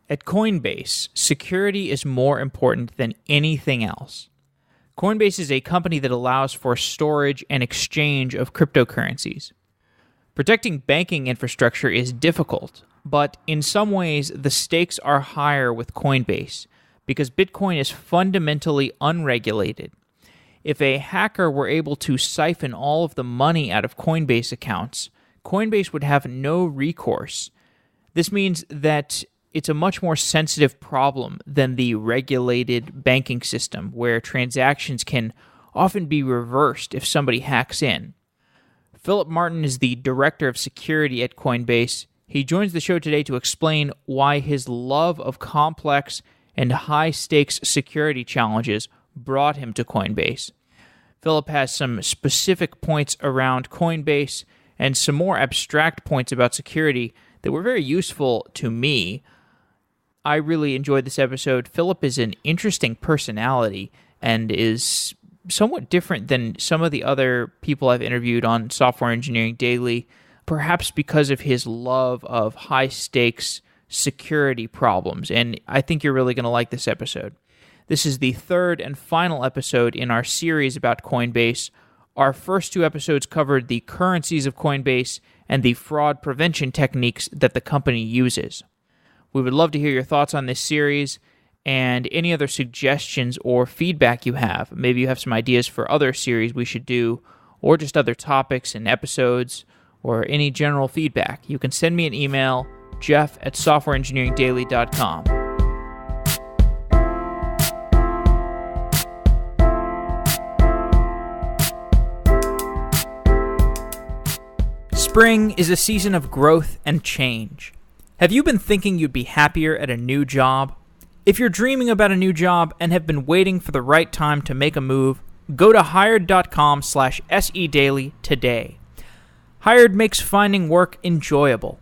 At Coinbase, security is more important than anything else. Coinbase is a company that allows for storage and exchange of cryptocurrencies. Protecting banking infrastructure is difficult, but in some ways the stakes are higher with Coinbase because Bitcoin is fundamentally unregulated. If a hacker were able to siphon all of the money out of Coinbase accounts, Coinbase would have no recourse. This means that it's a much more sensitive problem than the regulated banking system, where transactions can often be reversed if somebody hacks in. Phillip Martin is the director of security at Coinbase. He joins the show today to explain why his love of complex and high-stakes security challenges brought him to Coinbase. Phillip has some specific points around Coinbase and some more abstract points about security that were very useful to me. I really enjoyed this episode. Phillip is an interesting personality and is somewhat different than some of the other people I've interviewed on Software Engineering Daily, perhaps because of his love of high-stakes security problems. And I think you're really going to like this episode. This is the third and final episode in our series about Coinbase. Our first two episodes covered the currencies of Coinbase and the fraud prevention techniques that the company uses. We would love to hear your thoughts on this series and any other suggestions or feedback you have. Maybe you have some ideas for other series we should do, or just other topics and episodes, or any general feedback. You can send me an email, jeff@softwareengineeringdaily.com. Spring is a season of growth and change. Have you been thinking you'd be happier at a new job? If you're dreaming about a new job and have been waiting for the right time to make a move, go to hired.com/sedaily today. Hired makes finding work enjoyable.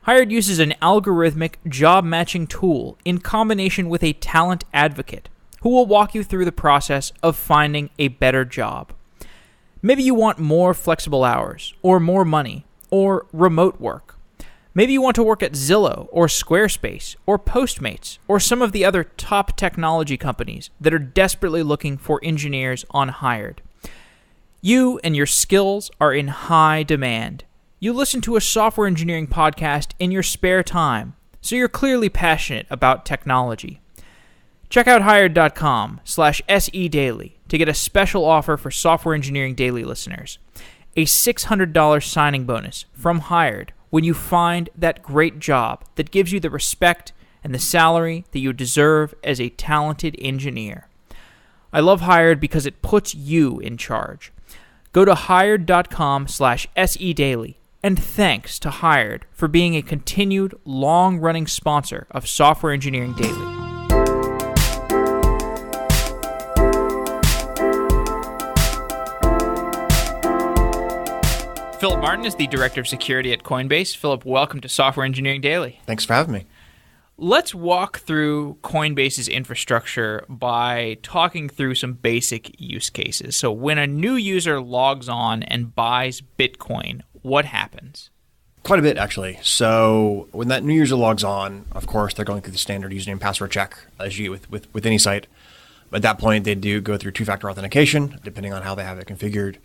Hired uses an algorithmic job matching tool in combination with a talent advocate who will walk you through the process of finding a better job. Maybe you want more flexible hours, or more money, or remote work. Maybe you want to work at Zillow, or Squarespace, or Postmates, or some of the other top technology companies that are desperately looking for engineers on Hired. You and your skills are in high demand. You listen to a software engineering podcast in your spare time, so you're clearly passionate about technology. Check out hired.com/sedaily to get a special offer for Software Engineering Daily listeners. A $600 signing bonus from Hired when you find that great job that gives you the respect and the salary that you deserve as a talented engineer. I love Hired because it puts you in charge. Go to hired.com/sedaily, and thanks to Hired for being a continued long-running sponsor of Software Engineering Daily. Phillip Martin is the Director of Security at Coinbase. Phillip, welcome to Software Engineering Daily. Thanks for having me. Let's walk through Coinbase's infrastructure by talking through some basic use cases. So when a new user logs on and buys Bitcoin, what happens? Quite a bit, actually. So when that new user logs on, of course, they're going through the standard username password check, as you get with any site. At that point, they do go through two-factor authentication, depending on how they have it configured.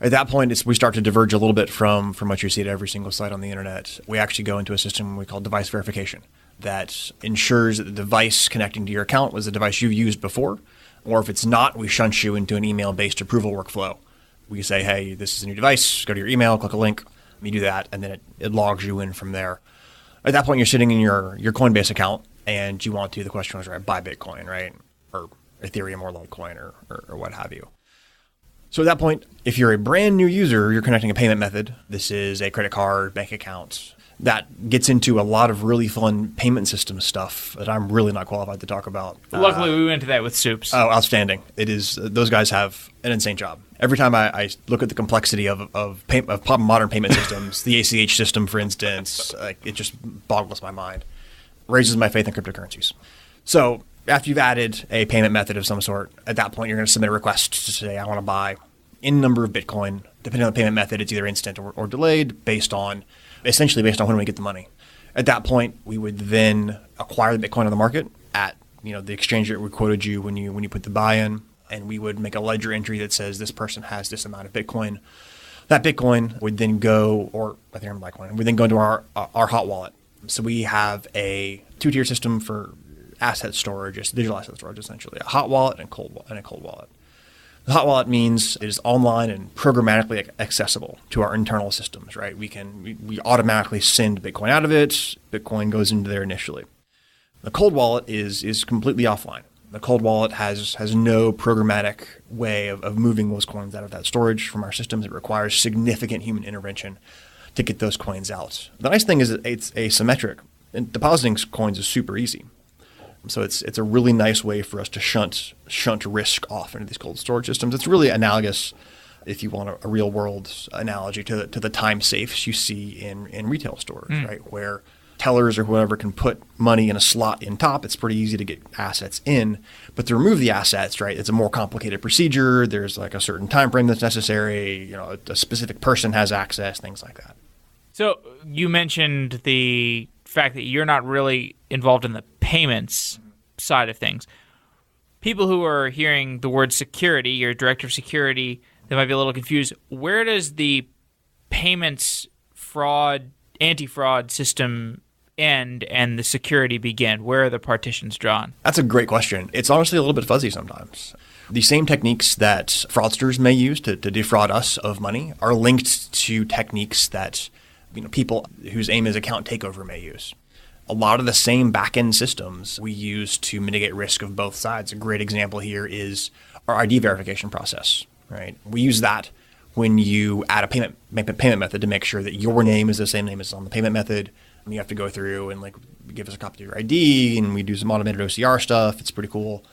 At that point, we start to diverge a little bit from what you see at every single site on the internet. We actually go into a system we call device verification that ensures that the device connecting to your account was the device you've used before, or if it's not, we shunt you into an email-based approval workflow. We say, hey, this is a new device, go to your email, click a link, you do that, and then it logs you in from there. At that point, you're sitting in your Coinbase account, and you want to, the question was, right, buy Bitcoin, right, or Ethereum or Litecoin or what have you. So at that point, if you're a brand new user, you're connecting a payment method. This is a credit card, bank account. That gets into a lot of really fun payment system stuff that I'm really not qualified to talk about. Luckily, we went into that with Soups. Oh, outstanding. It is. Those guys have an insane job. Every time I look at the complexity of modern payment systems, the ACH system, for instance, it just boggles my mind. Raises my faith in cryptocurrencies. So after you've added a payment method of some sort, at that point, you're going to submit a request to say, I want to buy N number of Bitcoin. Depending on the payment method, it's either instant or delayed, essentially based on when we get the money. At that point, we would then acquire the Bitcoin on the market at the exchange rate we quoted you when you put the buy in, and we would make a ledger entry that says this person has this amount of Bitcoin. That Bitcoin would then go, or Ethereum Litecoin, would then go into our hot wallet. So we have a 2-tier system for asset storage, just digital asset storage, essentially a hot wallet and a cold wallet. The hot wallet means it is online and programmatically accessible to our internal systems, right? We automatically send Bitcoin out of it. Bitcoin goes into there initially. The cold wallet is completely offline. The cold wallet has no programmatic way of moving those coins out of that storage from our systems. It requires significant human intervention to get those coins out. The nice thing is that it's asymmetric, and depositing coins is super easy. So it's a really nice way for us to shunt risk off into these cold storage systems. It's really analogous, if you want a real world analogy, to the time safes you see in retail stores, right? Where tellers or whoever can put money in a slot in top. It's pretty easy to get assets in, but to remove the assets, right? It's a more complicated procedure. There's like a certain time frame that's necessary. A specific person has access, things like that. So you mentioned the fact that you're not really involved in the payments side of things. People who are hearing the word security, your director of security, they might be a little confused. Where does the payments fraud, anti-fraud system end and the security begin? Where are the partitions drawn? That's a great question. It's honestly a little bit fuzzy sometimes. The same techniques that fraudsters may use to defraud us of money are linked to techniques that people whose aim is account takeover may use. A lot of the same back-end systems we use to mitigate risk of both sides. A great example here is our ID verification process, right? We use that when you add a payment method to make sure that your name is the same name as on the payment method. And you have to go through and give us a copy of your ID, and we do some automated OCR stuff. It's pretty cool.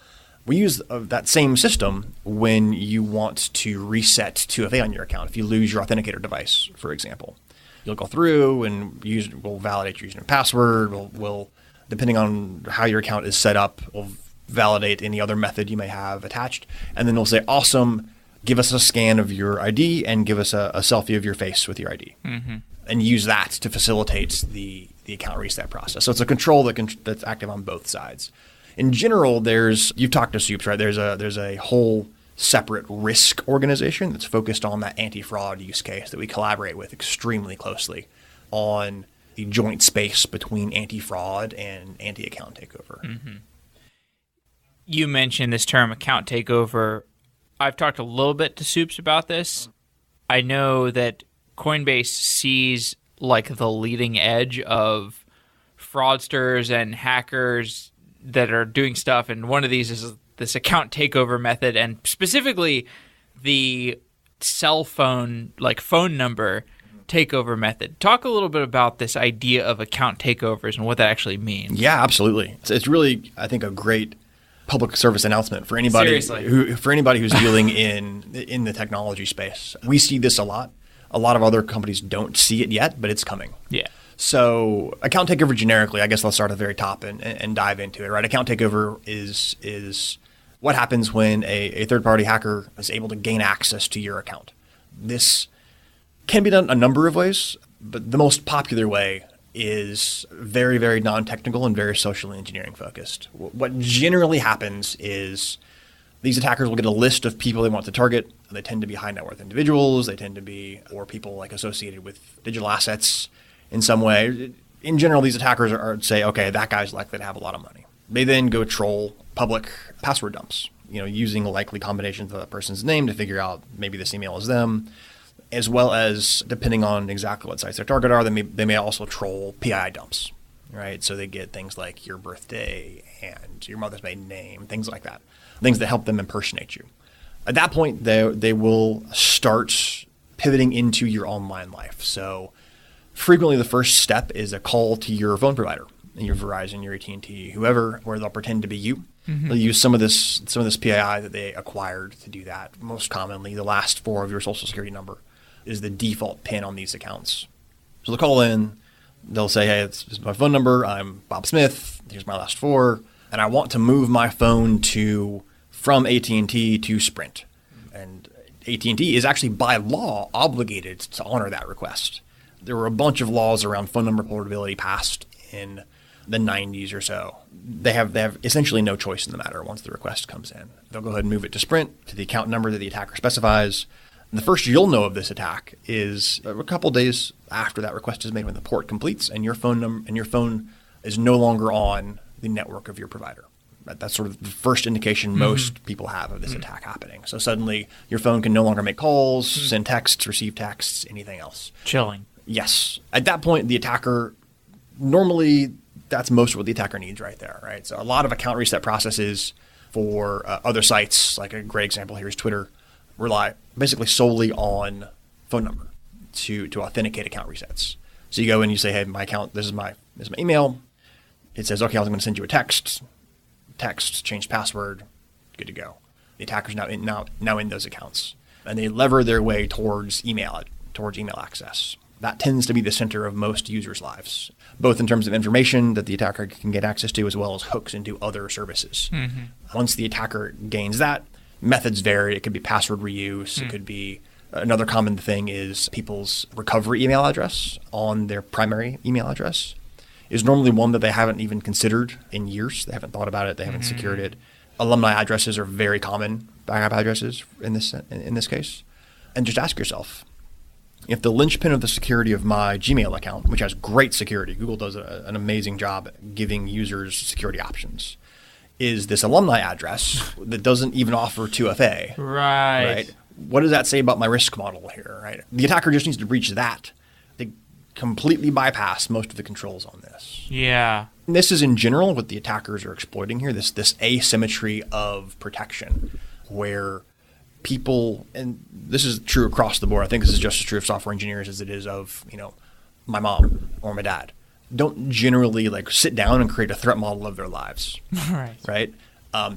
We use that same system when you want to reset 2FA on your account. If you lose your authenticator device, for example, you'll go through and we'll validate your username and password. We'll, depending on how your account is set up, we'll validate any other method you may have attached. And then we'll say, awesome, give us a scan of your ID and give us a selfie of your face with your ID. Mm-hmm. And use that to facilitate the account reset process. So it's a control that's active on both sides. In general, you've talked to Soups, right? There's a whole separate risk organization that's focused on that anti-fraud use case that we collaborate with extremely closely on the joint space between anti-fraud and anti-account takeover. Mm-hmm. You mentioned this term account takeover. I've talked a little bit to Soups about this. I know that Coinbase sees the leading edge of fraudsters and hackers that are doing stuff, and one of these is this account takeover method, and specifically the cell phone, phone number takeover method. Talk a little bit about this idea of account takeovers and what that actually means. Yeah, absolutely. It's really, I think, a great public service announcement for anybody who's dealing in the technology space. We see this a lot. A lot of other companies don't see it yet, but it's coming. Yeah. So account takeover generically, I guess let's start at the very top and dive into it, right? Account takeover is what happens when a third-party hacker is able to gain access to your account. This can be done a number of ways, but the most popular way is very, very non-technical and very socially engineering focused. What generally happens is these attackers will get a list of people they want to target. They tend to be high net worth individuals. They tend to be, or people associated with digital assets in some way. In general, these attackers say, okay, that guy's likely to have a lot of money. They then go troll public password dumps, using likely combinations of that person's name to figure out maybe this email is them, as well as, depending on exactly what sites their target are, they may also troll PII dumps, right? So they get things like your birthday and your mother's maiden name, things like that, things that help them impersonate you. At that point, they will start pivoting into your online life. So frequently the first step is a call to your phone provider, your Verizon, your AT&T, whoever, where they'll pretend to be you. Mm-hmm. They'll use some of this PII that they acquired to do that. Most commonly, the last 4 of your social security number is the default PIN on these accounts. So they'll call in, they'll say, hey, this is my phone number. I'm Bob Smith. Here's my last 4. And I want to move my phone from AT&T to Sprint. And AT&T is actually by law obligated to honor that request. There were a bunch of laws around phone number portability passed in the 90s or so. They have essentially no choice in the matter once the request comes in. They'll go ahead and move it to Sprint, to the account number that the attacker specifies. And the first you'll know of this attack is a couple days after that request is made, when the port completes and your phone is no longer on the network of your provider. That's sort of the first indication most people have of this attack happening. So suddenly your phone can no longer make calls, send texts, receive texts, anything else. Chilling. Yes. At that point, the attacker, normally that's most of what the attacker needs right there, right? So a lot of account reset processes for other sites, like a great example here is Twitter, rely basically solely on phone number to authenticate account resets. So you go in, you say, hey, my account, this is my email. It says, okay, I was going to send you a text, change password, good to go. The attacker's now in those accounts. And they lever their way towards email access. That tends to be the center of most users' lives, both in terms of information that the attacker can get access to, as well as hooks into other services. Once the attacker gains that, methods vary. It could be password reuse. It could be another common thing is people's recovery email address on their primary email address is normally one that they haven't even considered in years. They haven't thought about it. They haven't secured it. Alumni addresses are very common backup addresses in this case. And just ask yourself, if the linchpin of the security of my Gmail account, which has great security, Google does an amazing job at giving users security options, is this alumni address that doesn't even offer 2FA. Right. What does that say about my risk model here, right? The attacker just needs to breach that. They completely bypass most of the controls on this. Yeah. And this is in general what the attackers are exploiting here, this asymmetry of protection where people, and this is true across the board. I think this is just as true of software engineers as it is of, my mom or my dad. Don't generally sit down and create a threat model of their lives. Right?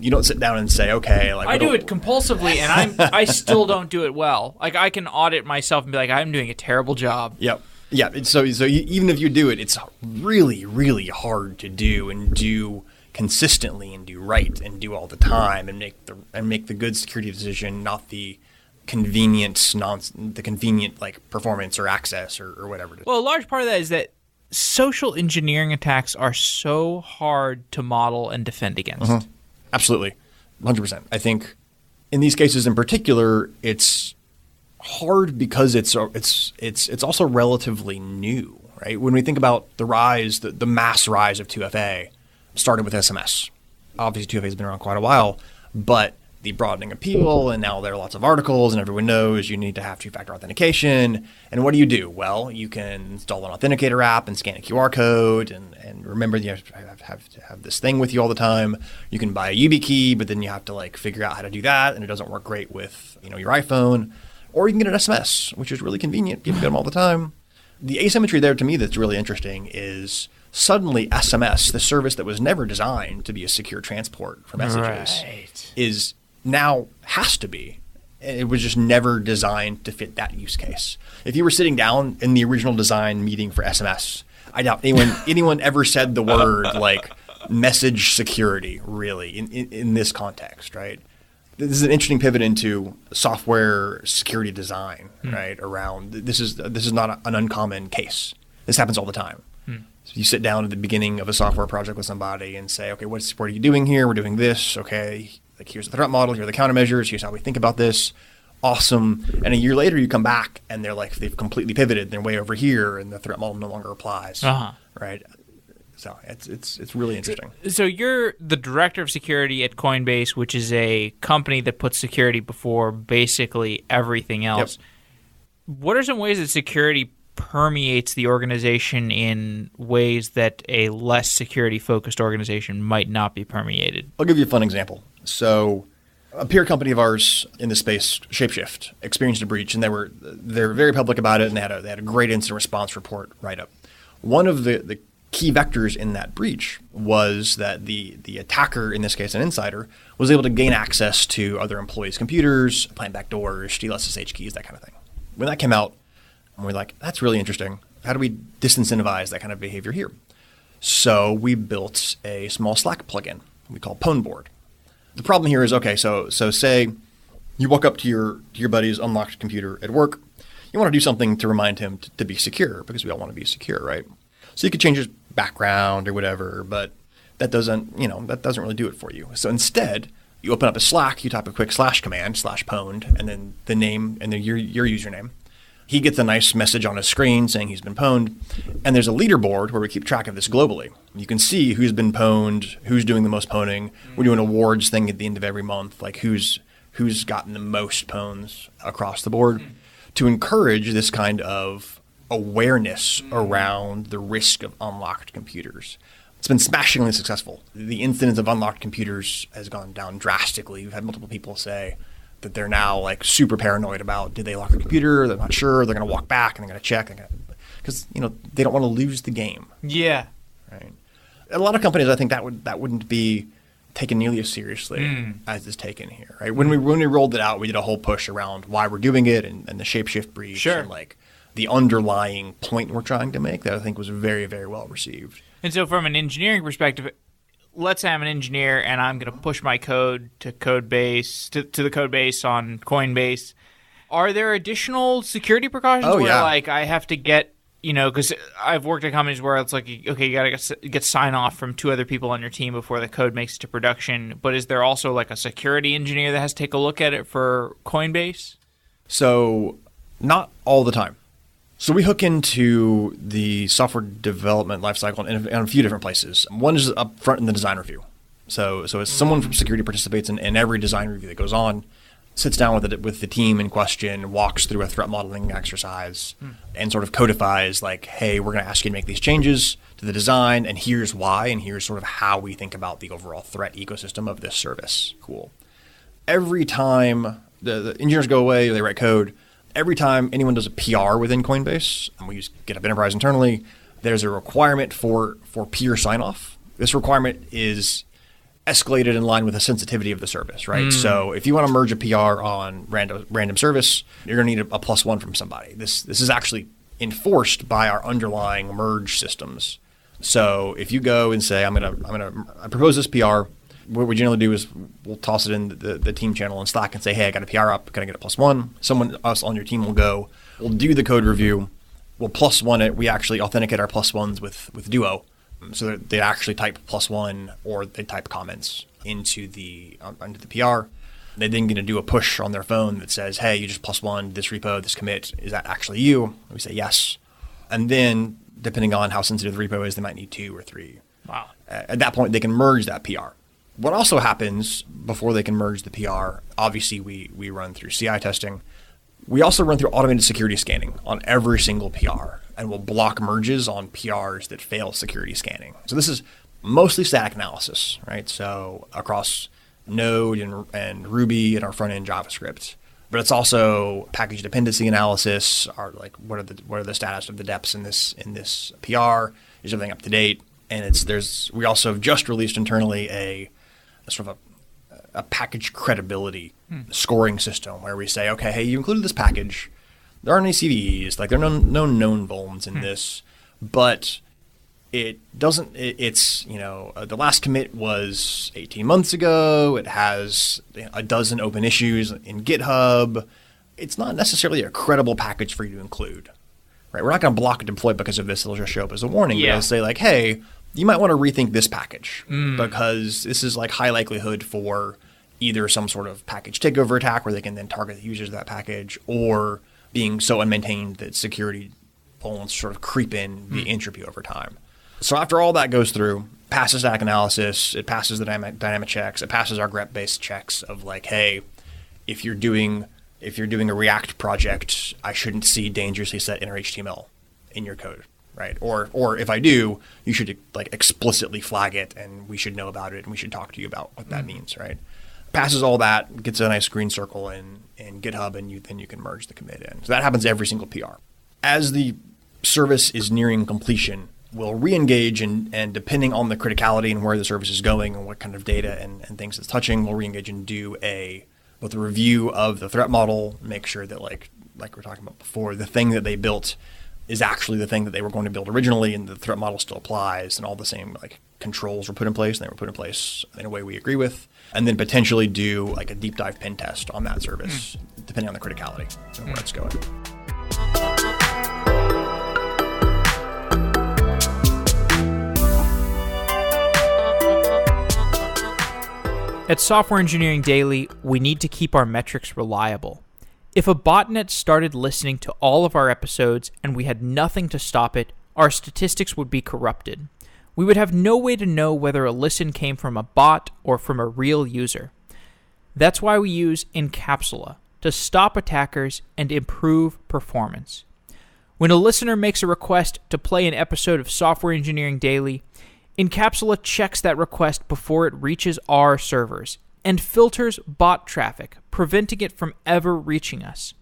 You don't sit down and say, okay, I do it compulsively, and I still don't do it well. I can audit myself and be like, I'm doing a terrible job. Yep. Yeah. So even if you do it, it's really, really hard to do and do consistently and do right and do all the time and make the good security decision, not the convenient performance or access or whatever it is. Well, a large part of that is that social engineering attacks are so hard to model and defend against. Absolutely. 100%. I think in these cases in particular, it's hard because it's also relatively new, right? When we think about the mass rise of 2FA started with SMS. Obviously 2FA has been around quite a while, but the broadening appeal, and now there are lots of articles, and everyone knows you need to have two-factor authentication. And what do? Well, you can install an authenticator app and scan a QR code, and remember you have to have this thing with you all the time. You can buy a YubiKey, but then you have to figure out how to do that, and it doesn't work great with your iPhone. Or you can get an SMS, which is really convenient. People get them all the time. The asymmetry there to me that's really interesting is suddenly SMS, the service that was never designed to be a secure transport for messages, is now has to be. It was just never designed to fit that use case. If you were sitting down in the original design meeting for SMS, I doubt anyone ever said the word message security really in this context, right? This is an interesting pivot into software security design, right? Around this is not an uncommon case. This happens all the time. So you sit down at the beginning of a software project with somebody and say, okay, what are you doing here? We're doing this. Okay, here's the threat model. Here are the countermeasures. Here's how we think about this. Awesome. And a year later, you come back and they're they've completely pivoted. They're way over here, and the threat model no longer applies. Right. So it's really interesting. So you're the director of security at Coinbase, which is a company that puts security before basically everything else. Yep. What are some ways that security permeates the organization in ways that a less security-focused organization might not be permeated? I'll give you a fun example. So a peer company of ours in this space, Shapeshift, experienced a breach, and they're very public about it, and they had a great incident response report write-up. One of the key vectors in that breach was that the attacker, in this case an insider, was able to gain access to other employees' computers, plant backdoors, steal SSH keys, that kind of thing. When that came out, we're like, that's really interesting. How do we disincentivize that kind of behavior here? So we built a small Slack plugin we call Pwnboard. The problem here is, okay, so say you walk up to your buddy's unlocked computer at work. You want to do something to remind him to be secure, because we all want to be secure, right? So you could change his background or whatever, but that doesn't really do it for you. So instead, you open up a Slack, you type a quick / command, /pwned, and then the name and then your username. He gets a nice message on his screen saying he's been pwned. And there's a leaderboard where we keep track of this globally. You can see who's been pwned, who's doing the most pwning. We're doing an awards thing at the end of every month, like who's gotten the most pwns across the board to encourage this kind of awareness around the risk of unlocked computers. It's been smashingly successful. The incidence of unlocked computers has gone down drastically. We've had multiple people say that they're now like super paranoid about, did they lock their computer? They're not sure. They're going to walk back and they're going to check. Because, they don't want to lose the game. Yeah. Right. A lot of companies, I think that wouldn't be taken nearly as seriously as is taken here. Right. When we rolled it out, we did a whole push around why we're doing it and the shapeshift breach. Sure. And like the underlying point we're trying to make that I think was very, very well received. And so from an engineering perspective, let's say I'm an engineer and I'm going to push my code to Codebase, to the Codebase on Coinbase. Are there additional security precautions where like I have to get, because I've worked at companies where it's like, okay, you got to get sign off from 2 other people on your team before the code makes it to production. But is there also like a security engineer that has to take a look at it for Coinbase? So not all the time. So we hook into the software development lifecycle in a few different places. One is up front in the design review. So as someone from security participates in every design review that goes on, sits down with the team in question, walks through a threat modeling exercise, and sort of codifies like, hey, we're going to ask you to make these changes to the design, and here's why, and here's sort of how we think about the overall threat ecosystem of this service. Cool. Every time the engineers go away, they write code. Every time anyone does a PR within Coinbase, and we use GitHub Enterprise internally, there's a requirement for peer sign-off. This requirement is escalated in line with the sensitivity of the service, right? So if you want to merge a PR on random service, you're going to need a +1 from somebody. This is actually enforced by our underlying merge systems. So if you go and say, I propose this PR, what we generally do is we'll toss it in the team channel in Slack and say, hey, I got a PR up, can I get a +1? Someone else on your team will go, we'll do the code review, we'll +1 it. We actually authenticate our +1s with Duo. So that they actually type +1 or they type comments into the PR. They then going to do a push on their phone that says, hey, you just +1 this repo, this commit. Is that actually you? And we say yes. And then depending on how sensitive the repo is, they might need 2 or 3. Wow. At that point, they can merge that PR. What also happens before they can merge the PR, obviously we run through CI testing. We also run through automated security scanning on every single PR, and we'll block merges on PRs that fail security scanning. So this is mostly static analysis, right? So across Node and Ruby and our front-end JavaScript. But it's also package dependency analysis, what are the status of the deps in this PR? Is everything up to date? And we also have just released internally a sort of a package credibility scoring system where we say, okay, hey, you included this package. There aren't any CVEs, like there are no known vulns in this, but it doesn't, it's, the last commit was 18 months ago. It has a dozen open issues in GitHub. It's not necessarily a credible package for you to include, right? We're not going to block a deploy because of this. It'll just show up as a warning. Yeah. But it'll say like, hey, you might want to rethink this package because this is like high likelihood for either some sort of package takeover attack where they can then target the users of that package, or being so unmaintained that security vulns sort of creep in the entropy over time. So after all that goes through, passes static analysis, it passes the dynamic checks, it passes our grep-based checks of like, hey, if you're doing a React project, I shouldn't see dangerously set inner HTML in your code. Right. Or if I do, you should like explicitly flag it and we should know about it and we should talk to you about what that means. Right. Passes all that, gets a nice green circle in GitHub, and then you can merge the commit in. So that happens every single PR. As the service is nearing completion, we'll re-engage and depending on the criticality and where the service is going and what kind of data and things it's touching, we'll re-engage and do both a review of the threat model, make sure that like we were talking about before, the thing that they built is actually the thing that they were going to build originally, and the threat model still applies, and all the same like controls were put in place, and they were put in place in a way we agree with, and then potentially do like a deep dive pen test on that service, depending on the criticality and where it's going. At Software Engineering Daily, we need to keep our metrics reliable. If a botnet started listening to all of our episodes and we had nothing to stop it, our statistics would be corrupted. We would have no way to know whether a listen came from a bot or from a real user. That's why we use Encapsula to stop attackers and improve performance. When a listener makes a request to play an episode of Software Engineering Daily, Encapsula checks that request before it reaches our servers and filters bot traffic, preventing it from ever reaching us.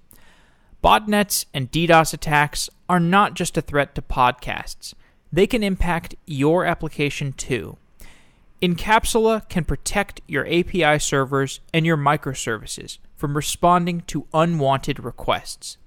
Botnets and DDoS attacks are not just a threat to podcasts. They can impact your application too. Encapsula can protect your API servers and your microservices from responding to unwanted requests.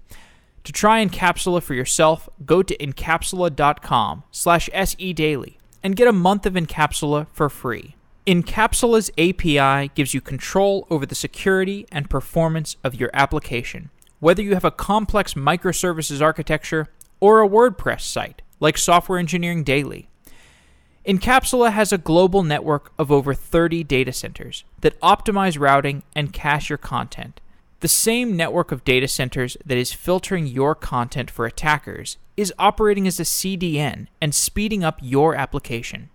To try Encapsula for yourself, go to encapsula.com/sedaily and get a month of Encapsula for free. Encapsula's API gives you control over the security and performance of your application, whether you have a complex microservices architecture or a WordPress site like Software Engineering Daily. Encapsula has a global network of over 30 data centers that optimize routing and cache your content. The same network of data centers that is filtering your content for attackers is operating as a CDN and speeding up your application.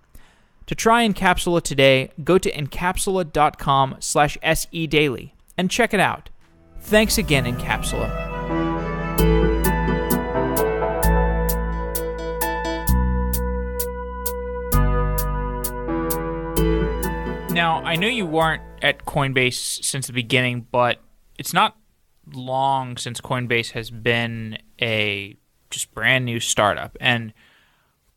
To try Encapsula today, go to encapsula.com/sedaily and check it out. Thanks again, Encapsula. Now, I know you weren't at Coinbase since the beginning, but it's not long since Coinbase has been a just brand new startup. And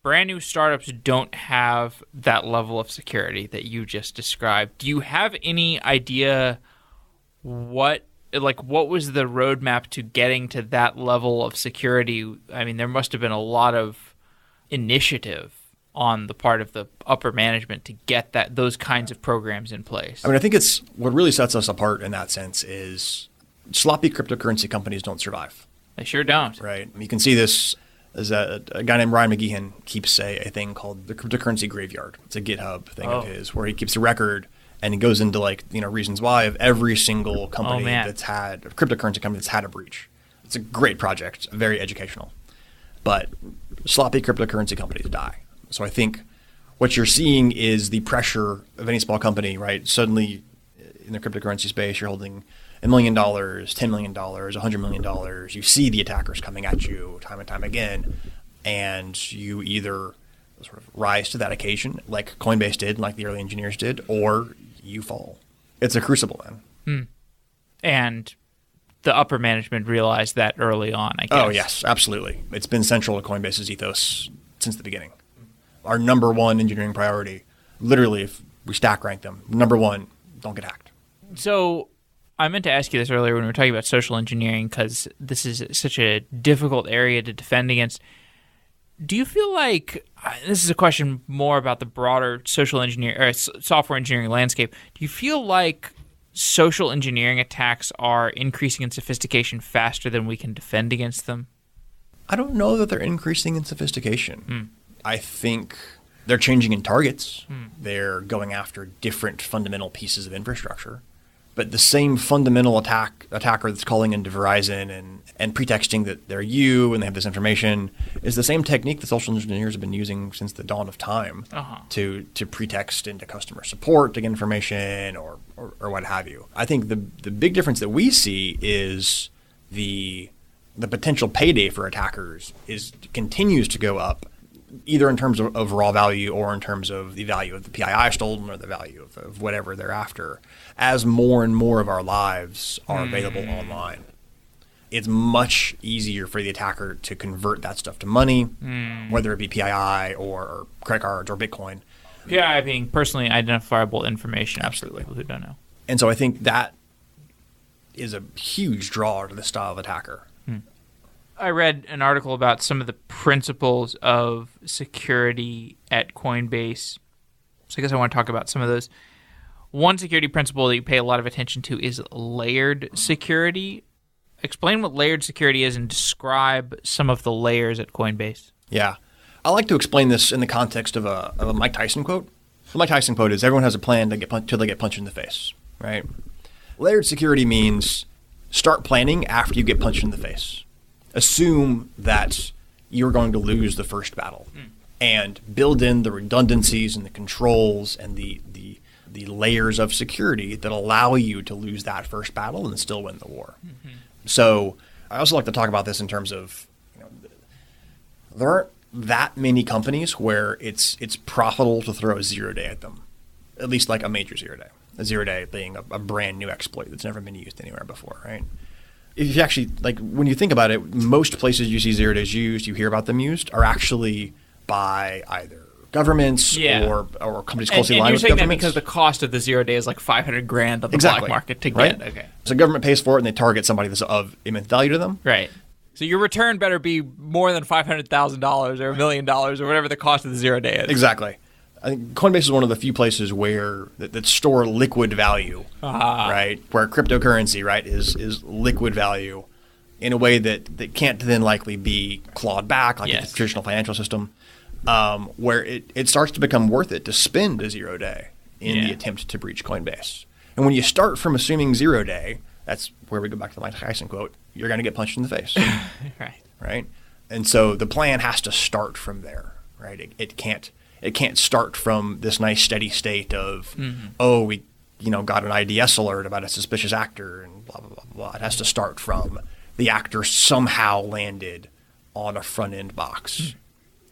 brand new startups don't have that level of security that you just described. Do you have any idea what was the roadmap to getting to that level of security? I mean, there must have been a lot of initiative on the part of the upper management to get those kinds of programs in place. I mean, I think it's what really sets us apart in that sense is sloppy cryptocurrency companies don't survive. They sure don't. Right. You can see this as a guy named Ryan McGeehan keeps a thing called the cryptocurrency graveyard. It's a GitHub thing of his where he keeps a record and he goes into reasons why of every single company a cryptocurrency company that's had a breach. It's a great project, very educational. But sloppy cryptocurrency companies die. So I think what you're seeing is the pressure of any small company, right? Suddenly in the cryptocurrency space, you're holding $1 million, $10 million, $100 million. You see the attackers coming at you time and time again, and you either sort of rise to that occasion like Coinbase did, like the early engineers did, or you fall. It's a crucible, man. And the upper management realized that early on, I guess. Oh, yes, absolutely. It's been central to Coinbase's ethos since the beginning. Our number one engineering priority, literally, if we stack rank them, number one, don't get hacked. So I meant to ask you this earlier when we were talking about social engineering because this is such a difficult area to defend against. Do you feel like, this is a question more about the broader software engineering landscape, do you feel like social engineering attacks are increasing in sophistication faster than we can defend against them? I don't know that they're increasing in sophistication. I think they're changing in targets. They're going after different fundamental pieces of infrastructure. But the same fundamental attacker that's calling into Verizon and pretexting that they're you and they have this information is the same technique that social engineers have been using since the dawn of time to pretext into customer support to get information or what have you. I think the big difference that we see is the potential payday for attackers continues to go up, either in terms of raw value or in terms of the value of the PII stolen or the value of whatever they're after, as more and more of our lives are available online. It's much easier for the attacker to convert that stuff to money, whether it be PII or credit cards or Bitcoin. PII being personally identifiable information. Absolutely. For people who don't know. And so I think that is a huge draw to the style of attacker. I read an article about some of the principles of security at Coinbase. So I guess I want to talk about some of those. One security principle that you pay a lot of attention to is layered security. Explain what layered security is and describe some of the layers at Coinbase. Yeah. I like to explain this in the context of a Mike Tyson quote. So Mike Tyson quote is, everyone has a plan till they get punched in the face, right? Layered security means start planning after you get punched in the face. Assume that you're going to lose the first battle and build in the redundancies and the controls and the layers of security that allow you to lose that first battle and still win the war. So I also like to talk about this in terms of, there aren't that many companies where it's profitable to throw a 0-day at them, at least like a major 0-day. A 0-day being a brand new exploit that's never been used anywhere before, right? If you actually, like, when you think about it, most places you see 0-days used, you hear about them used, are actually by either governments or companies closely aligned with governments. And you're saying that because the cost of the 0-day is like $500,000 on the black market to right? get. Okay. So government pays for it and they target somebody that's of immense value to them. Right. So your return better be more than $500,000 or $1 million or whatever the cost of the 0-day is. Exactly. I think Coinbase is one of the few places where that store liquid value, right? Where cryptocurrency, right, is liquid value in a way that can't then likely be clawed back like the traditional financial system, where it starts to become worth it to spend a 0-day in the attempt to breach Coinbase. And when you start from assuming 0-day, that's where we go back to the Mike Tyson quote, you're going to get punched in the face. Right? And so the plan has to start from there, right? It can't start from this nice steady state of, we got an IDS alert about a suspicious actor and blah, blah, blah, blah. It has to start from the actor somehow landed on a front-end box.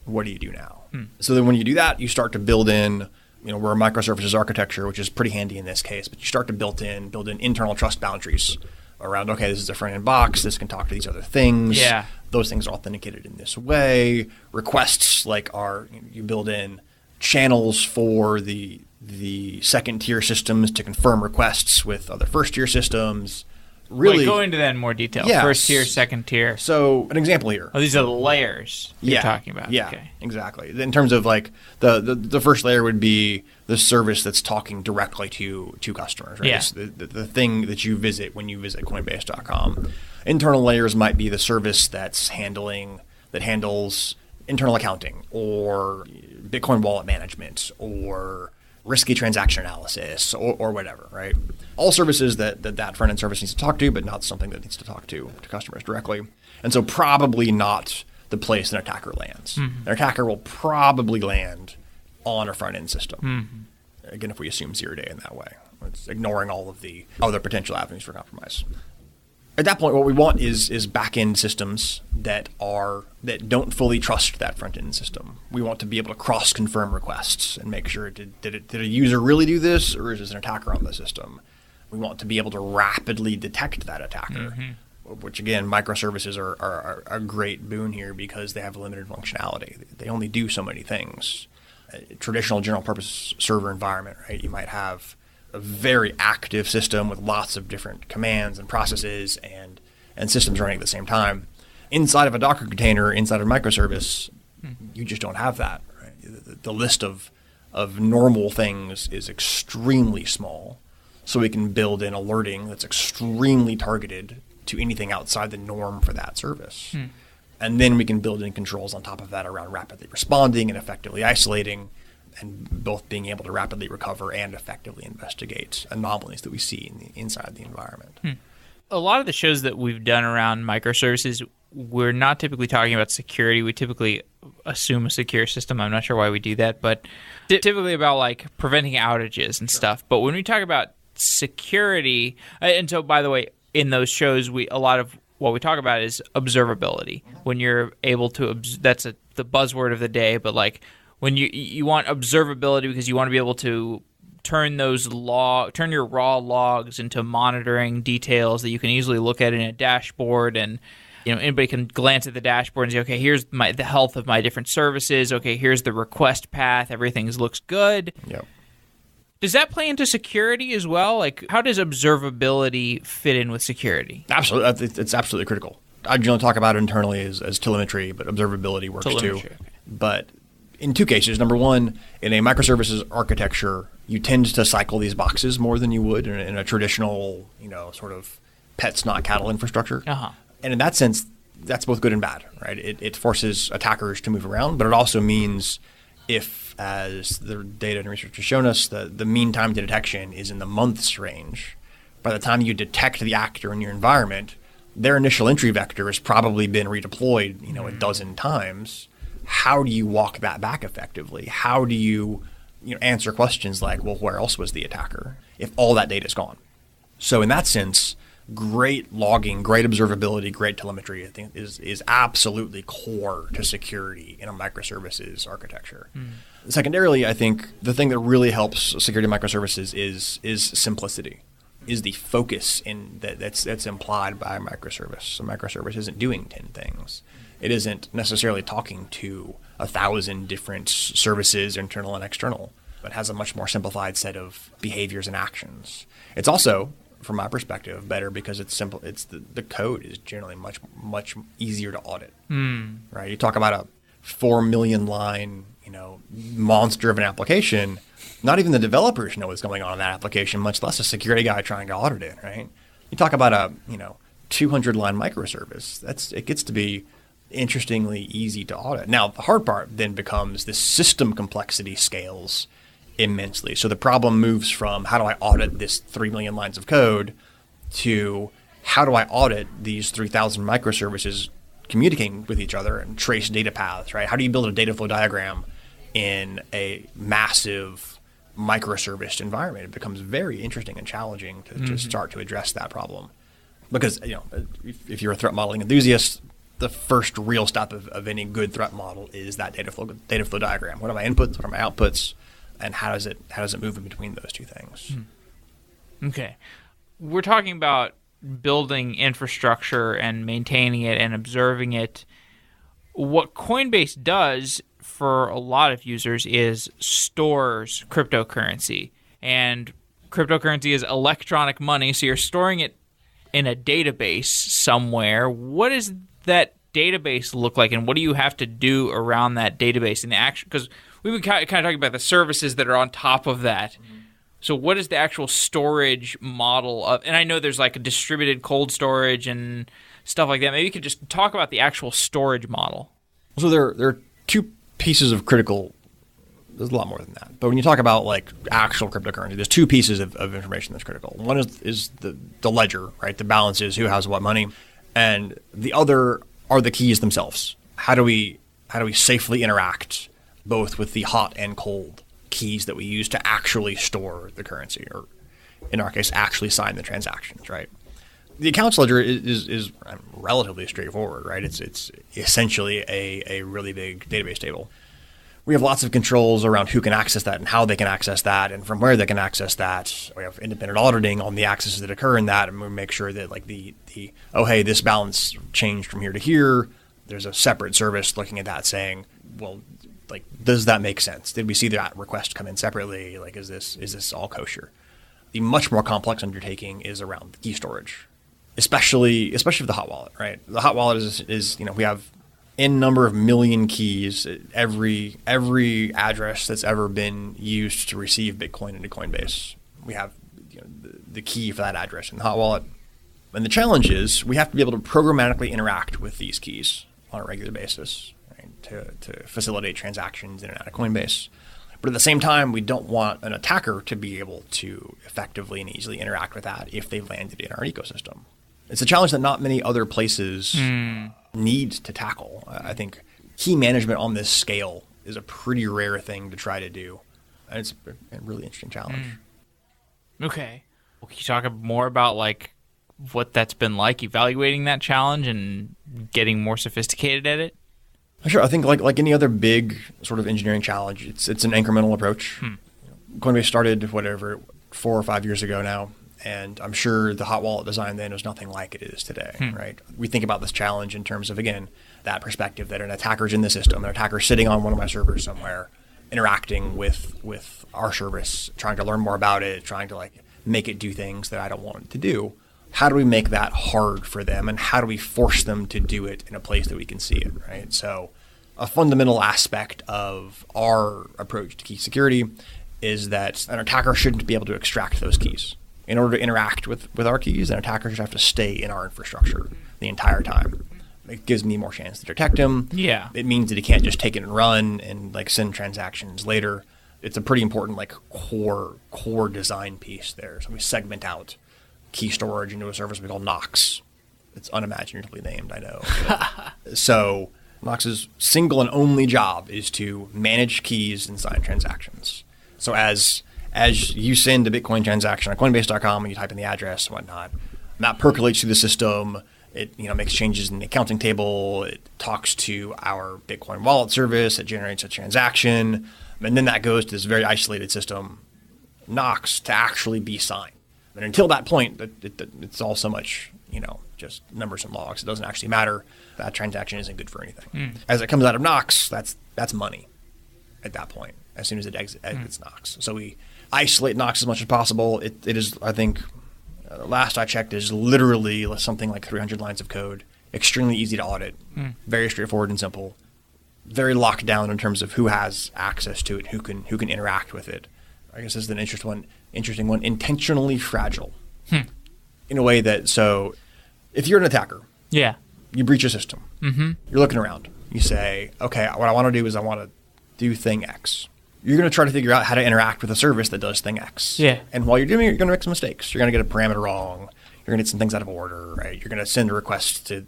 What do you do now? So then when you do that, you start to build in, we're a microservices architecture, which is pretty handy in this case, but you start to build in internal trust boundaries around, okay, this is a front-end box, this can talk to these other things. Yeah. Those things are authenticated in this way. Requests you build in channels for the second-tier systems to confirm requests with other first-tier systems. Really go into that in more detail. Yes. First tier, second tier. So an example here. Oh, these are the layers you're talking about. Yeah, okay. Exactly. In terms of like the first layer would be the service that's talking directly to customers, right? Yeah. The thing that you visit when you visit Coinbase.com. Internal layers might be the service that handles internal accounting or Bitcoin wallet management or risky transaction analysis or whatever, right? All services that front-end service needs to talk to, but not something that needs to talk to customers directly. And so probably not the place an attacker lands. An attacker will probably land on a front-end system. Again, if we assume 0-day in that way. It's ignoring all of the other potential avenues for compromise. At that point, what we want is back-end systems that don't fully trust that front-end system. We want to be able to cross-confirm requests and make sure, did a user really do this, or is this an attacker on the system? We want to be able to rapidly detect that attacker, which, again, microservices are a great boon here because they have limited functionality. They only do so many things. A traditional general-purpose server environment, right? You might have a very active system with lots of different commands and processes and systems running at the same time. Inside of a Docker container, inside of a microservice, you just don't have that. Right? The list of normal things is extremely small, so we can build in alerting that's extremely targeted to anything outside the norm for that service. And then we can build in controls on top of that around rapidly responding and effectively isolating, and both being able to rapidly recover and effectively investigate anomalies that we see inside the environment. A lot of the shows that we've done around microservices, we're not typically talking about security. We typically assume a secure system. I'm not sure why we do that, but typically about like preventing outages and stuff. But when we talk about security, and so by the way, in those shows, a lot of what we talk about is observability. When you're able to, that's the buzzword of the day, but like, when you want observability because you want to be able to turn your raw logs into monitoring details that you can easily look at in a dashboard, and anybody can glance at the dashboard and say, okay, here's the health of my different services. Okay, here's the request path. Everything looks good. Yep. Does that play into security as well? Like, how does observability fit in with security? Absolutely, it's absolutely critical. I generally talk about it internally as telemetry, but observability works too. Okay. But in two cases. Number one, in a microservices architecture, you tend to cycle these boxes more than you would in a traditional, sort of pets not cattle infrastructure. And in that sense, that's both good and bad, right? It forces attackers to move around, but it also means if as the data and research has shown us, the mean time to detection is in the months range. By the time you detect the actor in your environment, their initial entry vector has probably been redeployed, a dozen times. How do you walk that back effectively? How do you, answer questions like, well, where else was the attacker if all that data is gone? So in that sense, great logging, great observability, great telemetry, I think is absolutely core to security in a microservices architecture. Secondarily, I think the thing that really helps security microservices is simplicity, is the focus that's implied by a microservice. A microservice isn't doing 10 things. It isn't necessarily talking to 1,000 different services, internal and external, but has a much more simplified set of behaviors and actions. It's also, from my perspective, better because it's simple. It's the code is generally much easier to audit. Right? You talk about a 4 million line, monster of an application. Not even the developers know what's going on in that application, much less a security guy trying to audit it. Right? You talk about a 200 line microservice. It gets to be interestingly easy to audit. Now, the hard part then becomes the system complexity scales immensely. So the problem moves from how do I audit this 3 million lines of code to how do I audit these 3,000 microservices communicating with each other and trace data paths, right? How do you build a data flow diagram in a massive microservice environment? It becomes very interesting and challenging to just start to address that problem. Because, if you're a threat modeling enthusiast, the first real step of any good threat model is that data flow diagram. What are my inputs? What are my outputs? And how does it move in between those two things? Okay. We're talking about building infrastructure and maintaining it and observing it. What Coinbase does for a lot of users is stores cryptocurrency. And cryptocurrency is electronic money, so you're storing it in a database somewhere. What does that database look like, and what do you have to do around that database in the action? Because we've been kind of talking about the services that are on top of that. So what is the actual storage model of? And I know there's like a distributed cold storage and stuff like that. Maybe you could just talk about the actual storage model. So there are two pieces of critical. There's a lot more than that. But when you talk about like actual cryptocurrency, there's two pieces of information that's critical. One is the ledger, right? The balances, who has what money, and the other are the keys themselves. How do we safely interact both with the hot and cold keys that we use to actually store the currency, or in our case, actually sign the transactions, right? The accounts ledger is relatively straightforward, right? It's essentially a really big database table. We have lots of controls around who can access that and how they can access that and from where they can access that. We have independent auditing on the accesses that occur in that, and we make sure that like hey, this balance changed from here to here. There's a separate service looking at that saying, well, like, does that make sense? Did we see that request come in separately? Like, is this all kosher? The much more complex undertaking is around key storage, especially for the hot wallet, right? The hot wallet is we have n number of million keys, every address that's ever been used to receive Bitcoin into Coinbase. We have the key for that address in the hot wallet. And the challenge is we have to be able to programmatically interact with these keys on a regular basis, right, to facilitate transactions in and out of Coinbase. But at the same time, we don't want an attacker to be able to effectively and easily interact with that if they've landed in our ecosystem. It's a challenge that not many other places need to tackle. I think key management on this scale is a pretty rare thing to try to do. And it's a really interesting challenge. Okay. Well, can you talk more about like what that's been like, evaluating that challenge and getting more sophisticated at it? Sure. I think like any other big sort of engineering challenge, it's an incremental approach. Coinbase started 4 or 5 years ago now, and I'm sure the hot wallet design then was nothing like it is today, right? We think about this challenge in terms of, again, that perspective that an attacker's in the system, an attacker's sitting on one of my servers somewhere, interacting with our service, trying to learn more about it, trying to like make it do things that I don't want it to do. How do we make that hard for them, and how do we force them to do it in a place that we can see it, right? So a fundamental aspect of our approach to key security is that an attacker shouldn't be able to extract those keys. In order to interact with our keys, an attacker should have to stay in our infrastructure the entire time. It gives me more chance to detect him. Yeah. It means that he can't just take it and run and like send transactions later. It's a pretty important like core design piece there. So we segment out key storage into a service we call Knox. It's unimaginatively named, I know. So Knox's single and only job is to manage keys and sign transactions. So as you send a Bitcoin transaction on Coinbase.com and you type in the address and whatnot, that percolates through the system. It makes changes in the accounting table. It talks to our Bitcoin wallet service. It generates a transaction. And then that goes to this very isolated system, Knox, to actually be signed. And until that point, it's all so much, just numbers and logs. It doesn't actually matter. That transaction isn't good for anything. As it comes out of Knox, that's money at that point, as soon as it exits Knox. So we isolate Knox as much as possible. It is, I think, last I checked, is literally something like 300 lines of code, extremely easy to audit, very straightforward and simple. Very locked down in terms of who has access to it, who can interact with it. I guess this is an interesting one. Intentionally fragile, in a way that, so if you're an attacker, you breach a system. You're looking around. You say, okay, what I want to do is I want to do thing X. You're going to try to figure out how to interact with a service that does thing X. And while you're doing it, you're going to make some mistakes. You're going to get a parameter wrong. You're going to get some things out of order, right? You're going to send a request to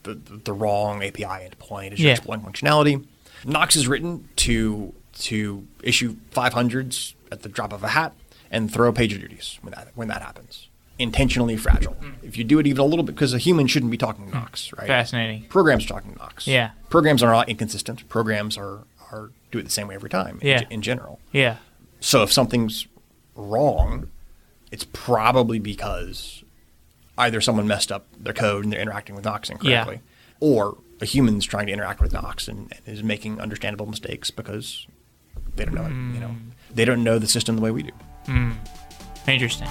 the wrong API endpoint as you're exploring functionality. Knox is written to issue 500s at the drop of a hat and throw PagerDuties when that happens. Intentionally fragile. If you do it even a little bit, because a human shouldn't be talking to Knox, right? Fascinating. Programs are talking to Knox. Programs are not inconsistent. Programs are do it the same way every time in general. So if something's wrong, it's probably because either someone messed up their code and they're interacting with Knox incorrectly, or a human's trying to interact with Knox and is making understandable mistakes because they don't know it. They don't know the system the way we do. Interesting.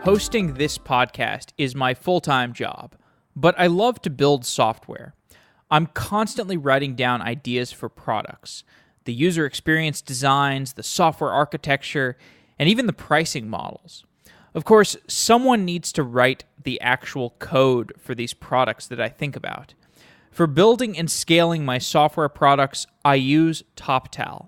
Hosting this podcast is my full-time job, but I love to build software. I'm constantly writing down ideas for products, the user experience designs, the software architecture, and even the pricing models. Of course, someone needs to write the actual code for these products that I think about. For building and scaling my software products, I use TopTal.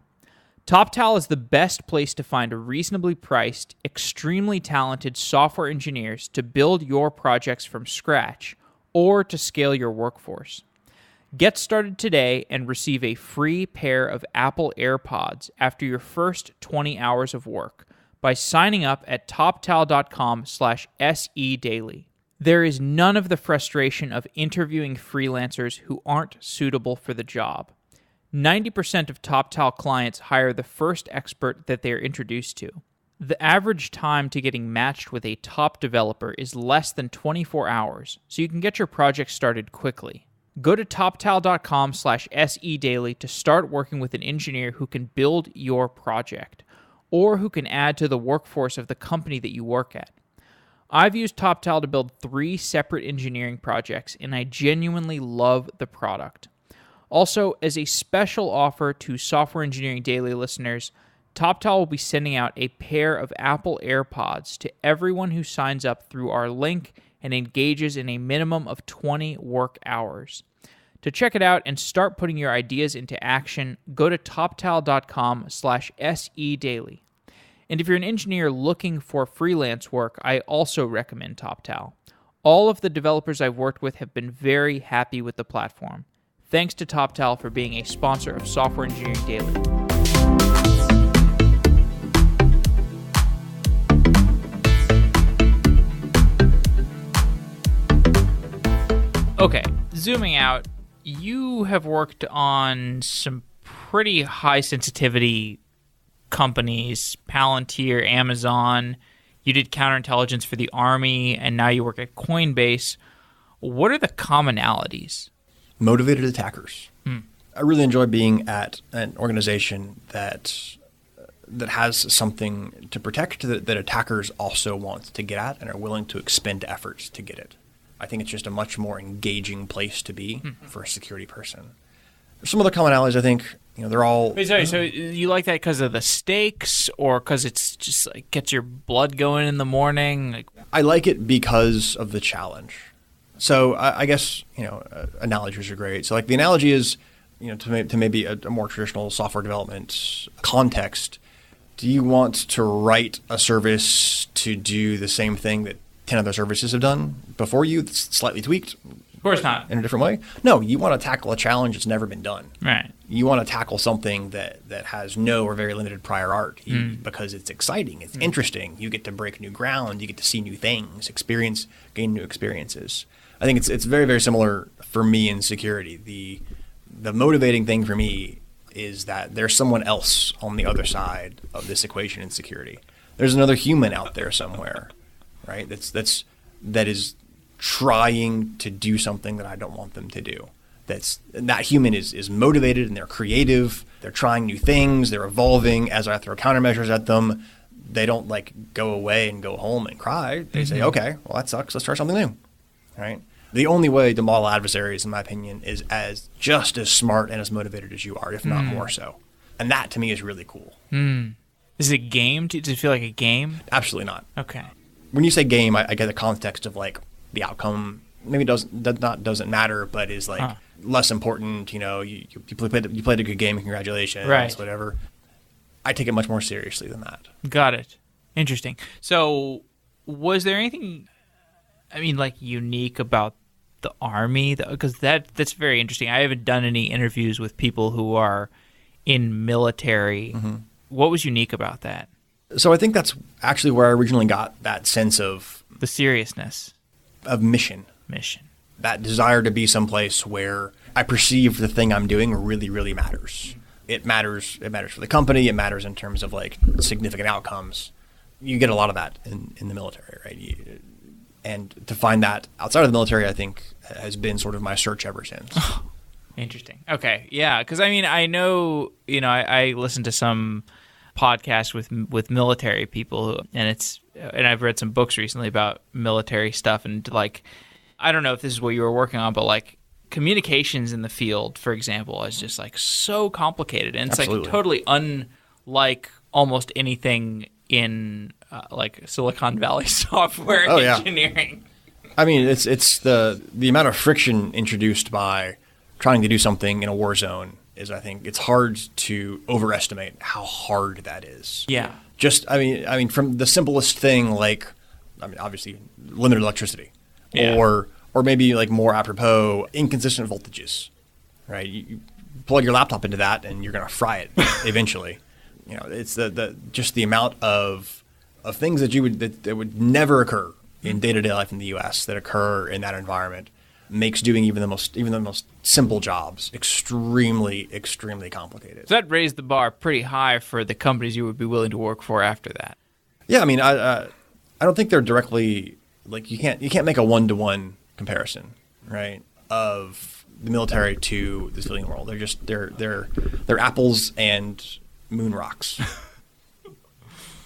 TopTal is the best place to find reasonably priced, extremely talented software engineers to build your projects from scratch or to scale your workforce. Get started today and receive a free pair of Apple AirPods after your first 20 hours of work by signing up at toptal.com/sedaily. There is none of the frustration of interviewing freelancers who aren't suitable for the job. 90% of TopTal clients hire the first expert that they are introduced to. The average time to getting matched with a top developer is less than 24 hours, so you can get your project started quickly. Go to toptal.com/sedaily to start working with an engineer who can build your project, or who can add to the workforce of the company that you work at. I've used TopTal to build 3 separate engineering projects, and I genuinely love the product. Also, as a special offer to Software Engineering Daily listeners, TopTal will be sending out a pair of Apple AirPods to everyone who signs up through our link and engages in a minimum of 20 work hours. To check it out and start putting your ideas into action, go to toptal.com/sedaily. And if you're an engineer looking for freelance work, I also recommend TopTal. All of the developers I've worked with have been very happy with the platform. Thanks to TopTal for being a sponsor of Software Engineering Daily. Okay, zooming out, you have worked on some pretty high sensitivity companies, Palantir, Amazon. You did counterintelligence for the Army, and now you work at Coinbase. What are the commonalities? Motivated attackers. I really enjoy being at an organization that has something to protect that attackers also want to get at and are willing to expend efforts to get it. I think it's just a much more engaging place to be for a security person. Some other commonalities, I think, they're all. Wait, sorry, so you like that because of the stakes, or because it's just like gets your blood going in the morning? Like, I like it because of the challenge. So I guess analogies are great. So like the analogy is, to maybe a more traditional software development context. Do you want to write a service to do the same thing that 10 other services have done before you, slightly tweaked? Of course not. In a different way? No, you want to tackle a challenge that's never been done. Right. You want to tackle something that has no or very limited prior art because it's exciting, it's interesting. You get to break new ground, you get to see new things, gain new experiences. I think it's very, very similar for me in security. The motivating thing for me is that there's someone else on the other side of this equation in security. There's another human out there somewhere, right? That is trying to do something that I don't want them to do. That human is motivated and they're creative. They're trying new things. They're evolving. As I throw countermeasures at them, they don't like go away and go home and cry. They say, okay, well that sucks. Let's try something new, right? The only way to model adversaries, in my opinion, is just as smart and as motivated as you are, if not more so. And that to me is really cool. Is it a game? Does it feel like a game? Absolutely not. Okay. When you say game, I get the context of like the outcome. Maybe doesn't matter, but is like less important. You played a good game. Congratulations. Right. Whatever. I take it much more seriously than that. Got it. Interesting. So, was there anything, unique about the Army? Because that's very interesting. I haven't done any interviews with people who are in military. What was unique about that? So I think that's actually where I originally got that sense of the seriousness of mission. That desire to be someplace where I perceive the thing I'm doing really, really matters. It matters for the company. It matters in terms of like significant outcomes. You get a lot of that in the military, right? And to find that outside of the military, I think has been sort of my search ever since. Interesting. Okay. Yeah. Because I know, I listen to some podcasts with military people, and I've read some books recently about military stuff, and like, I don't know if this is what you were working on, but like communications in the field, for example, is just like so complicated, and it's Absolutely. like totally unlike almost anything in like Silicon Valley software engineering. I mean, it's the amount of friction introduced by trying to do something in a war zone is, I think, it's hard to overestimate how hard that is. Yeah. Just, I mean, from the simplest thing, like, obviously limited electricity, or maybe like more apropos, inconsistent voltages, right? You plug your laptop into that and you're going to fry it eventually. It's just the amount of things that would never occur in day-to-day life in the U.S. that occur in that environment makes doing even the most simple jobs extremely, extremely complicated. So that raised the bar pretty high for the companies you would be willing to work for after that. Yeah, I mean, I don't think they're directly like you can't make a one-to-one comparison, right, of the military to the civilian world. They're apples and moon rocks.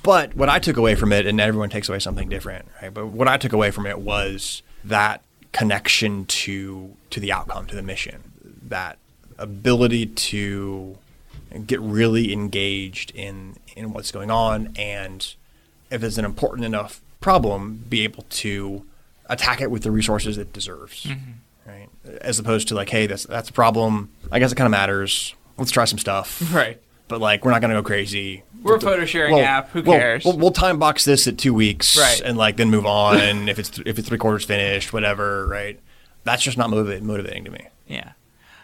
But what I took away from it, and everyone takes away something different, right? But what I took away from it was that connection to the outcome, to the mission, that ability to get really engaged in what's going on, and if it's an important enough problem, be able to attack it with the resources it deserves, right? As opposed to like, hey, that's a problem. I guess it kind of matters. Let's try some stuff, right? But like, we're not going to go crazy. We're a photo sharing app. Who cares? We'll time box this at 2 weeks, right? And like then move on. if it's 3/4 finished, whatever, right? That's just not motivating to me. Yeah.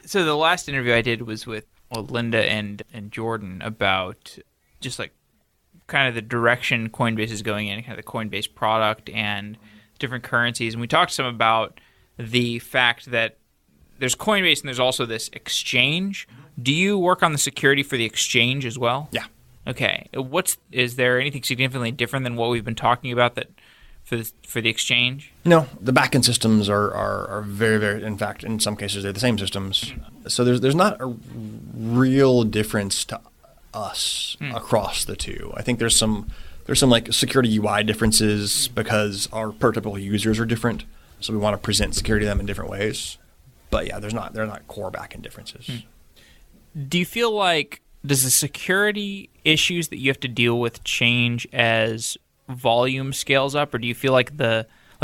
So the last interview I did was with Linda and Jordan about just like kind of the direction Coinbase is going in, kind of the Coinbase product and different currencies. And we talked some about the fact that there's Coinbase and there's also this exchange. Do you work on the security for the exchange as well? Yeah. Okay. Is there anything significantly different than what we've been talking about that for the exchange? No, the backend systems are very, very, in fact, in some cases they're the same systems. So there's not a real difference to us across the two. I think there's some like security UI differences because our prototypical users are different. So we want to present security to them in different ways. But yeah, they're not core backend differences. Do you feel like, does the security issues that you have to deal with change as volume scales up, or do you feel like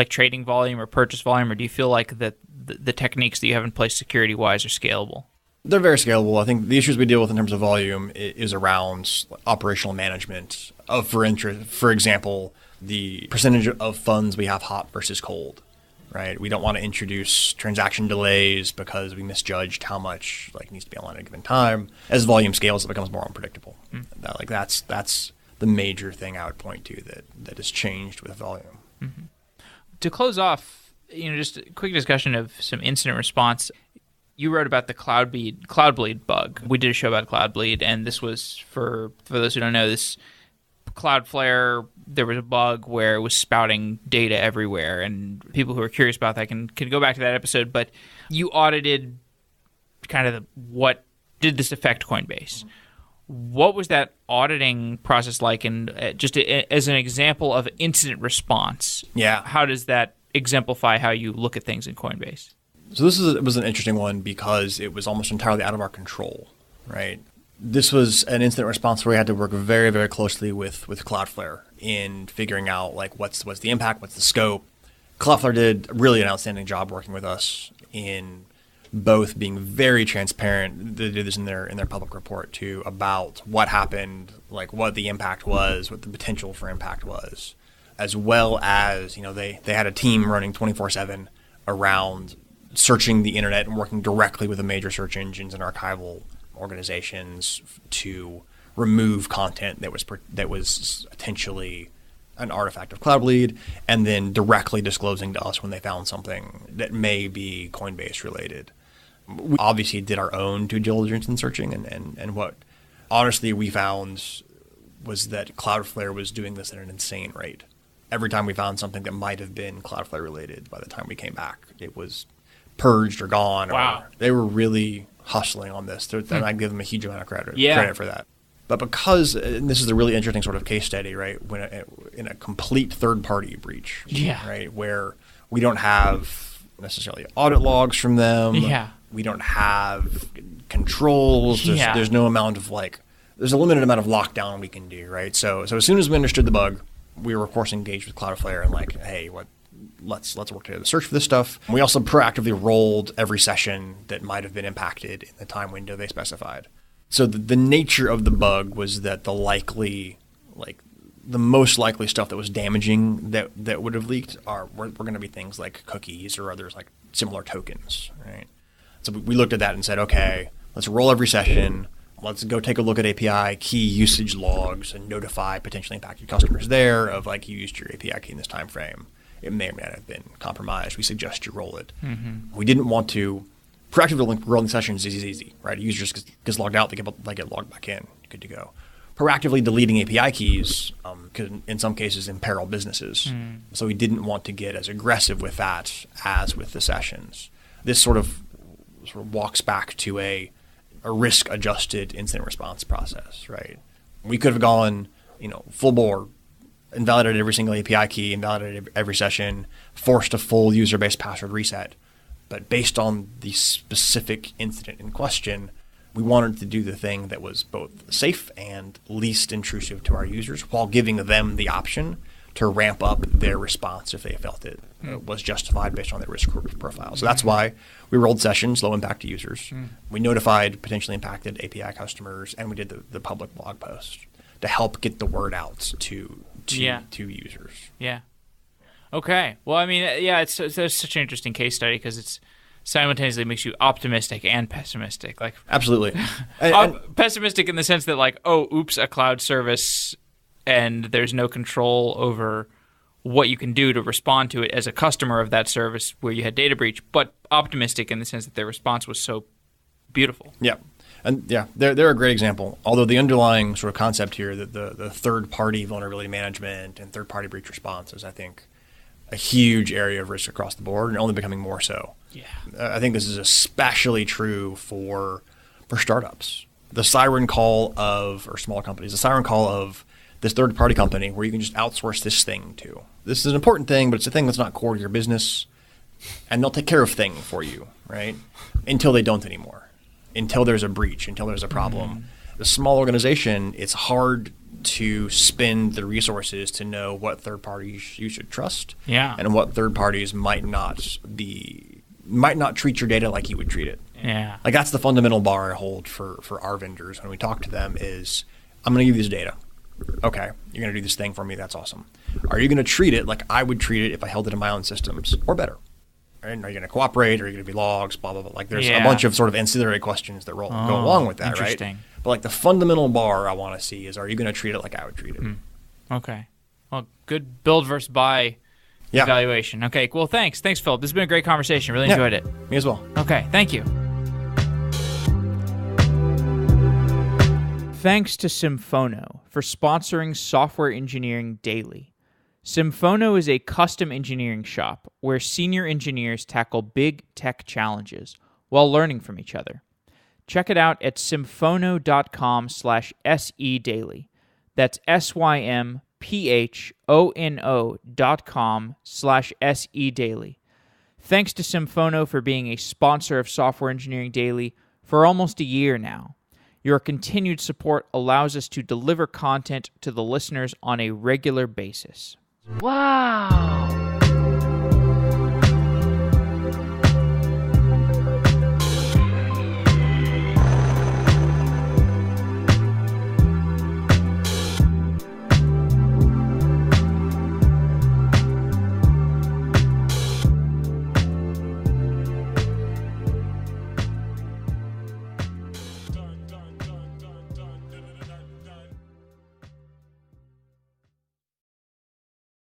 trading volume or purchase volume, or do you feel like that the techniques that you have in place security-wise are scalable? They're very scalable. I think the issues we deal with in terms of volume is around operational management of, for example, the percentage of funds we have hot versus cold, right? We don't want to introduce transaction delays because we misjudged how much needs to be online at a given time. As volume scales, it becomes more unpredictable. That's the major thing I would point to that has changed with volume. Mm-hmm. To close off, just a quick discussion of some incident response. You wrote about the Cloudbleed bug. We did a show about Cloudbleed, and this was, for those who don't know, this Cloudflare, there was a bug where it was spouting data everywhere, and people who are curious about that can go back to that episode. But you audited kind of what did this affect Coinbase? What was that auditing process like? And just as an example of incident response, how does that exemplify how you look at things in Coinbase? So was an interesting one because it was almost entirely out of our control, right? This was an incident response where we had to work very, very closely with Cloudflare in figuring out what's the impact, what's the scope. Cloudflare did really an outstanding job working with us in both being very transparent. They did this in their public report too, about what happened, what the impact was, what the potential for impact was, as well as they had a team running 24/7 around searching the internet and working directly with the major search engines and archival organizations to remove content that was potentially an artifact of Cloudbleed, and then directly disclosing to us when they found something that may be Coinbase related. We obviously did our own due diligence in searching, and what honestly we found was that Cloudflare was doing this at an insane rate. Every time we found something that might have been Cloudflare related, by the time we came back, it was purged or gone. Wow. Or they were really hustling on this, and I give them a huge amount of credit for that. But because, and this is a really interesting sort of case study, right? When in a complete third-party breach, right, where we don't have necessarily audit logs from them, we don't have controls. There's no amount of there's a limited amount of lockdown we can do, right? So as soon as we understood the bug, we were of course engaged with Cloudflare and hey, let's work together to search for this stuff. We also proactively rolled every session that might have been impacted in the time window they specified. So the nature of the bug was that the most likely stuff that was damaging that would have leaked were going to be things like cookies or others like similar tokens, right? So we looked at that and said, okay, let's roll every session. Let's go take a look at API key usage logs and notify potentially impacted customers there of you used your API key in this time frame. It may or may not have been compromised. We suggest you roll it. Mm-hmm. We didn't want to. Proactively rolling sessions is easy, right? A user just gets logged out, they get logged back in, good to go. Proactively deleting API keys could, in some cases, imperil businesses. Mm. So we didn't want to get as aggressive with that as with the sessions. This sort of walks back to a risk-adjusted incident response process, right? We could have gone, full bore, invalidated every single API key, invalidated every session, forced a full user-based password reset. But based on the specific incident in question, we wanted to do the thing that was both safe and least intrusive to our users while giving them the option to ramp up their response if they felt it was justified based on their risk profile. So that's why we rolled sessions, low impact to users. We notified potentially impacted API customers, and we did the public blog post to help get the word out to users. Yeah. Okay. Well, I mean, it's such an interesting case study because it's simultaneously makes you optimistic and pessimistic. Absolutely. Pessimistic in the sense that oops, a cloud service and there's no control over what you can do to respond to it as a customer of that service where you had data breach, but optimistic in the sense that their response was so beautiful. Yeah. And they're a great example. Although the underlying sort of concept here, that the third-party vulnerability management and third-party breach response is, I think, a huge area of risk across the board and only becoming more so. Yeah. I think this is especially true for startups. The siren call of, or small companies, the siren call of this third-party company where you can just outsource this thing to. This is an important thing, but it's a thing that's not core to your business, and they'll take care of things for you, right? Until they don't anymore. until there's a breach, until there's a problem. The small organization, it's hard to spend the resources to know what third parties you should trust, and what third parties might not treat your data like you would treat it. Yeah. Like that's the fundamental bar I hold for our vendors when we talk to them is, I'm going to give you this data. Okay, you're going to do this thing for me. That's awesome. Are you going to treat it like I would treat it if I held it in my own systems, or better? Right? Are you going to cooperate? Are you going to be logs? Blah, blah, blah. Like there's a bunch of sort of ancillary questions that go along with that, right? But like the fundamental bar I want to see is, are you going to treat it like I would treat it? Okay. Well, good build versus buy evaluation. Okay, well, thanks. Thanks, Phillip. This has been a great conversation. Really enjoyed it. Me as well. Okay, thank you. Thanks to Symphono for sponsoring Software Engineering Daily. Symphono is a custom engineering shop where senior engineers tackle big tech challenges while learning from each other. Check it out at symphono.com/sedaily. That's symphono.com/sedaily. Thanks to Symphono for being a sponsor of Software Engineering Daily for almost a year now. Your continued support allows us to deliver content to the listeners on a regular basis. Wow.